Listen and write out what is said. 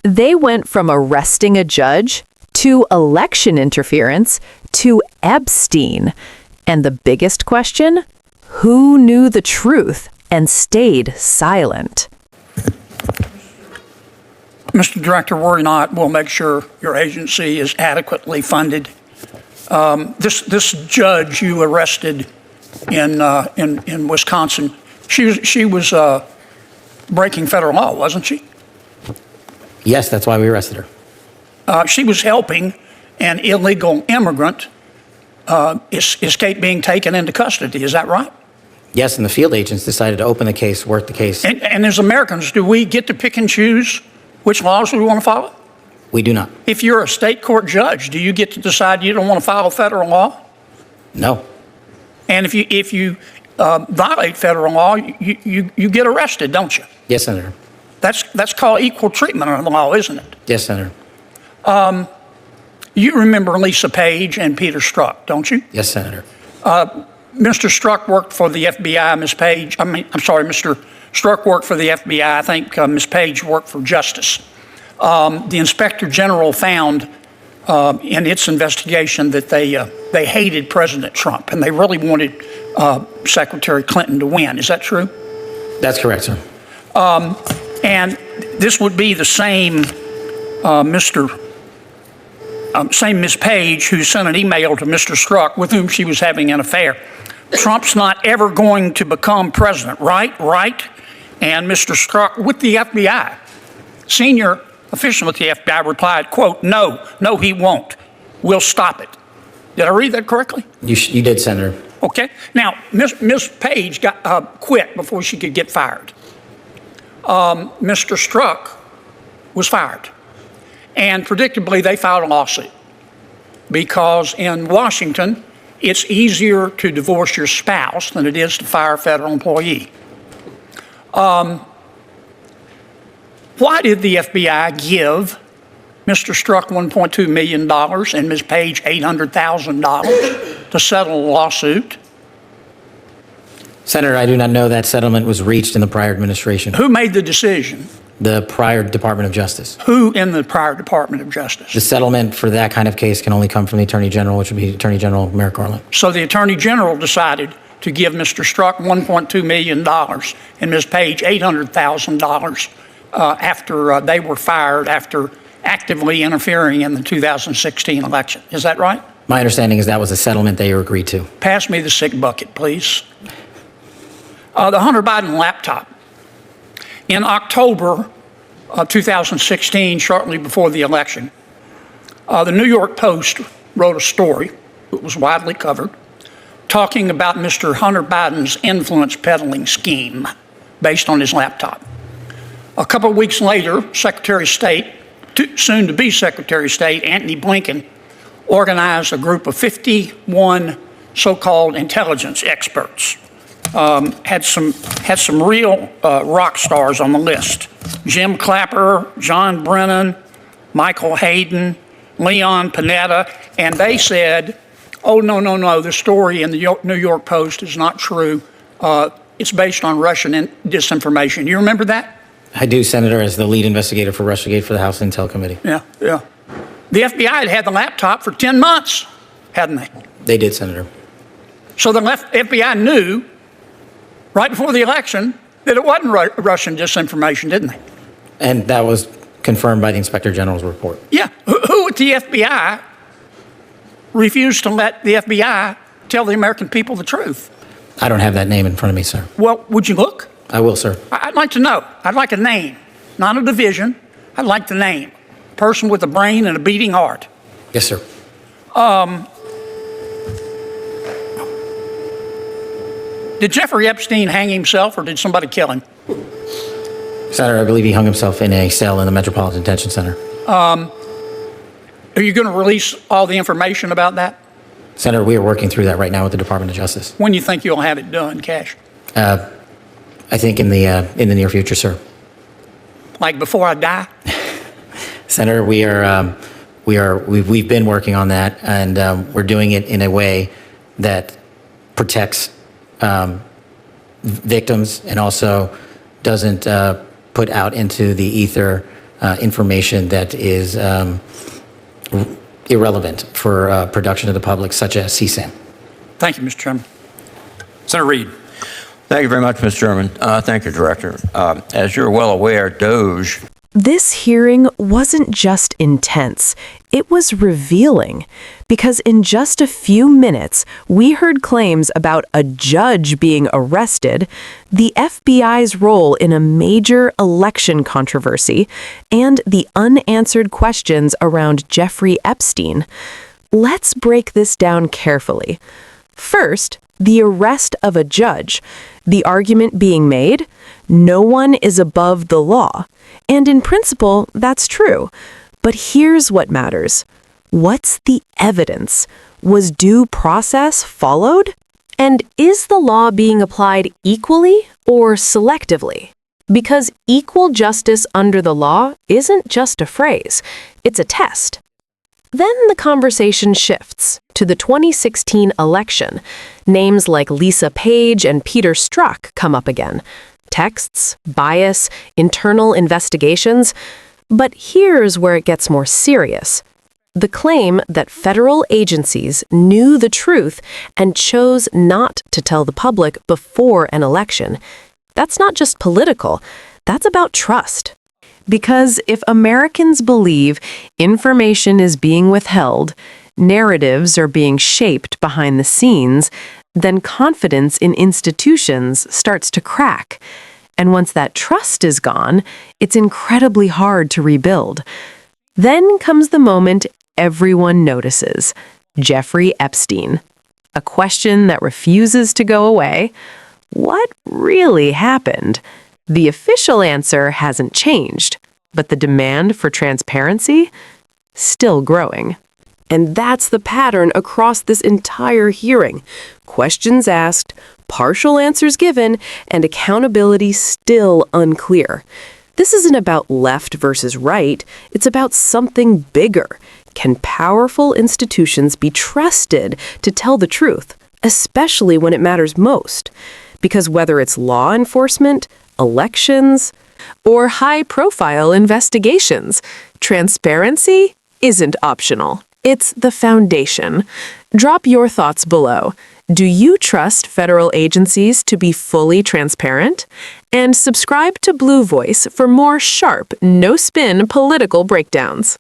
They went from arresting a judge to election interference to Epstein. And the biggest question? Who knew the truth and stayed silent? Mr. Director, worry not. We'll make sure your agency is adequately funded. This judge you arrested in Wisconsin, she was breaking federal law, wasn't she? Yes, that's why we arrested her. She was helping an illegal immigrant escape being taken into custody. Is that right? Yes, and the field agents decided to open the case, work the case. And as Americans, do we get to pick and choose which laws we want to follow? We do not. If you're a state court judge, do you get to decide you don't want to follow federal law? No. And if you violate federal law, you get arrested, don't you? Yes, Senator. That's called equal treatment under the law, isn't it? Yes, Senator. You remember Lisa Page and Peter Strzok, don't you? Yes, Senator. Mr. Strzok worked for the FBI. Mr. Strzok worked for the FBI. I think Ms. Page worked for Justice. The Inspector General found in its investigation that they hated President Trump and they really wanted Secretary Clinton to win. Is that true? That's correct, sir. And this would be the same same Ms. Page who sent an email to Mr. Strzok with whom she was having an affair. Trump's not ever going to become president, right? Right? And Mr. Strzok with the FBI, senior official at the FBI replied, quote, no, he won't. We'll stop it. Did I read that correctly? You did, Senator. Okay. Now, Ms. Page got quit before she could get fired. Mr. Strzok was fired. And predictably, they filed a lawsuit because in Washington, it's easier to divorce your spouse than it is to fire a federal employee. Why did the FBI give Mr. Strzok $1.2 million and Ms. Page $800,000 to settle a lawsuit? Senator, I do not know that settlement was reached in the prior administration. Who made the decision? The prior Department of Justice. Who in the prior Department of Justice? The settlement for that kind of case can only come from the Attorney General, which would be Attorney General Merrick Garland. So the Attorney General decided to give Mr. Strzok $1.2 million and Ms. Page $800,000 after they were fired after actively interfering in the 2016 election. Is that right? My understanding is that was a settlement they agreed to. Pass me the sick bucket, please. The Hunter Biden laptop. In October 2016, shortly before the election, the New York Post wrote a story that was widely covered talking about Mr. Hunter Biden's influence peddling scheme based on his laptop. A couple of weeks later, Secretary of State, soon to be Secretary of State, Antony Blinken, organized a group of 51 so-called intelligence experts. Had some real rock stars on the list. Jim Clapper, John Brennan, Michael Hayden, Leon Panetta, and they said, oh, no, the story in the New York Post is not true. It's based on Russian disinformation. You remember that? I do, Senator, as the lead investigator for Russiagate for the House Intel Committee. Yeah. The FBI had the laptop for 10 months, hadn't they? They did, Senator. So the FBI knew right before the election that it wasn't Russian disinformation, didn't they? And that was confirmed by the Inspector General's report. Yeah. Who at the FBI refused to let the FBI tell the American people the truth? I don't have that name in front of me, sir. Well, would you look? I will, sir. I'd like to know. I'd like a name, not a division. I'd like the name. A person with a brain and a beating heart. Yes, sir. Did Jeffrey Epstein hang himself or did somebody kill him? Senator, I believe he hung himself in a cell in the Metropolitan Detention Center. Are you going to release all the information about that? Senator, we are working through that right now with the Department of Justice. When do you think you'll have it done, Kash? I think in the near future, sir. Like before I die? Senator, we've been working on that, and we're doing it in a way that protects victims and also doesn't put out into the ether information that is irrelevant for production to the public, such as CSAM. Thank you, Mr. Chairman. Senator Reid. Thank you very much, Mr. Chairman. Thank you, Director. As you're well aware, DOJ. This hearing wasn't just intense, it was revealing, because in just a few minutes, we heard claims about a judge being arrested, the FBI's role in a major election controversy, and the unanswered questions around Jeffrey Epstein. Let's break this down carefully. First, the arrest of a judge. The argument being made, no one is above the law. And in principle, that's true. But here's what matters. What's the evidence? Was due process followed? And is the law being applied equally or selectively? Because equal justice under the law isn't just a phrase, it's a test. Then the conversation shifts to the 2016 election. Names like Lisa Page and Peter Strzok come up again. Texts, bias, internal investigations. But here's where it gets more serious. The claim that federal agencies knew the truth and chose not to tell the public before an election. That's not just political, that's about trust. Because if Americans believe information is being withheld, narratives are being shaped behind the scenes, then confidence in institutions starts to crack. And once that trust is gone, it's incredibly hard to rebuild. Then comes the moment everyone notices: Jeffrey Epstein. A question that refuses to go away. What really happened? The official answer hasn't changed, but the demand for transparency? Still growing. And that's the pattern across this entire hearing. Questions asked, partial answers given, and accountability still unclear. This isn't about left versus right, it's about something bigger. Can powerful institutions be trusted to tell the truth, especially when it matters most? Because whether it's law enforcement, elections, or high-profile investigations, transparency isn't optional. It's the foundation. Drop your thoughts below. Do you trust federal agencies to be fully transparent? And subscribe to Blue Voice for more sharp, no-spin political breakdowns.